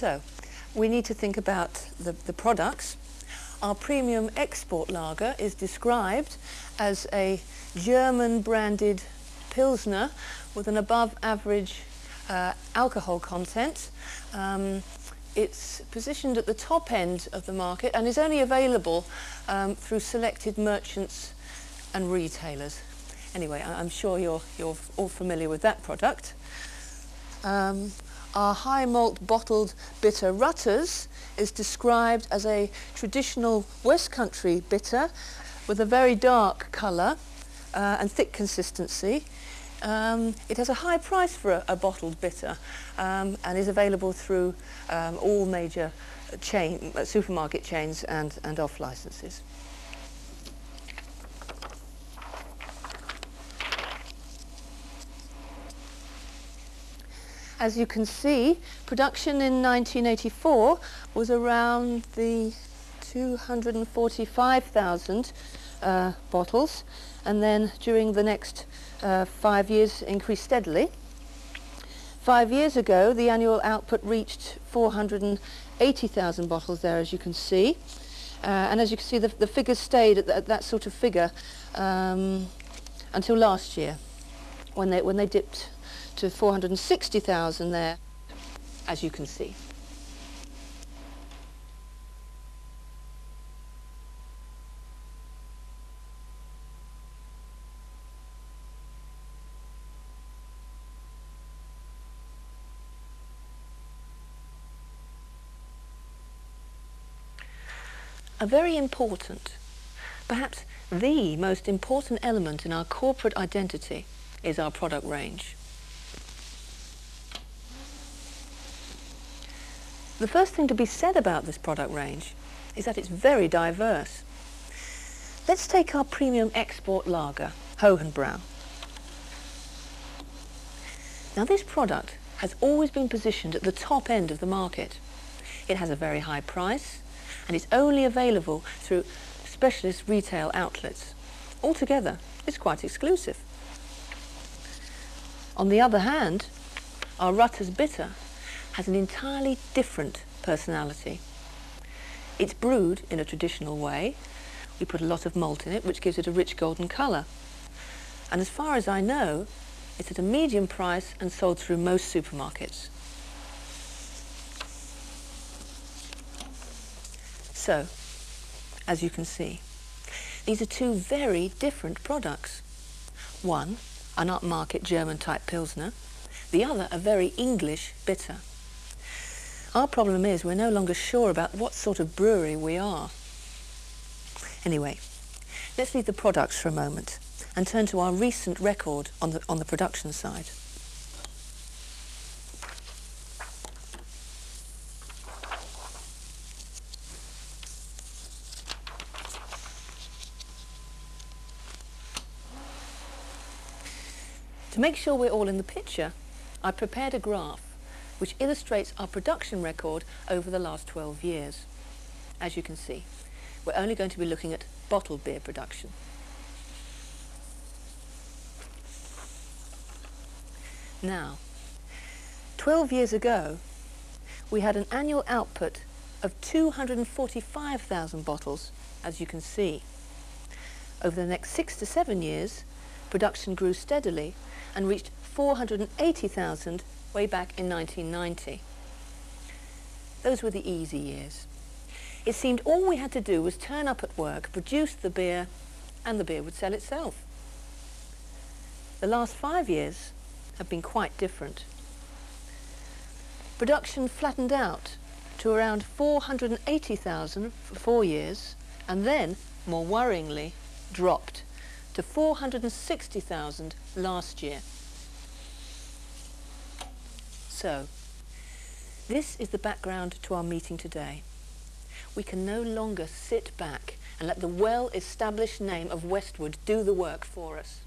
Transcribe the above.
So, we need to think about the products. Our premium export lager is described as a German branded Pilsner with an above average alcohol content. It's positioned at the top end of the market and is only available through selected merchants and retailers. Anyway, I'm sure you're all familiar with that product. Our high malt bottled bitter Rutters is described as a traditional West Country bitter with a very dark colour and thick consistency. It has a high price for a bottled bitter and is available through all major supermarket chains and off licenses. As you can see, production in 1984 was around the 245,000 bottles, and then during the next 5 years increased steadily. 5 years ago, the annual output reached 480,000 bottles there, as you can see. And as you can see, the figures stayed at that sort of figure until last year, when they dipped to 460,000 there, as you can see. A very important, perhaps the most important element in our corporate identity is our product range. The first thing to be said about this product range is that it's very diverse. Let's take our premium export lager, Hohenbrau. Now, this product has always been positioned at the top end of the market. It has a very high price and it's only available through specialist retail outlets. Altogether, it's quite exclusive. On the other hand, our Rutters Bitter has an entirely different personality. It's brewed in a traditional way. We put a lot of malt in it, which gives it a rich golden colour. And as far as I know, it's at a medium price and sold through most supermarkets. So, as you can see, these are two very different products. One, an upmarket German type Pilsner, the other a very English bitter. Our problem is we're no longer sure about what sort of brewery we are. Anyway, let's leave the products for a moment and turn to our recent record on the production side. To make sure we're all in the picture, I prepared a graph which illustrates our production record over the last 12 years. As you can see, we're only going to be looking at bottled beer production. Now, 12 years ago, we had an annual output of 245,000 bottles, as you can see. Over the next 6 to 7 years, production grew steadily and reached 480,000 way back in 1990. Those were the easy years. It seemed all we had to do was turn up at work, produce the beer, and the beer would sell itself. The last 5 years have been quite different. Production flattened out to around 480,000 for 4 years, and then, more worryingly, dropped to 460,000 last year. So, this is the background to our meeting today. We can no longer sit back and let the well-established name of Westwood do the work for us.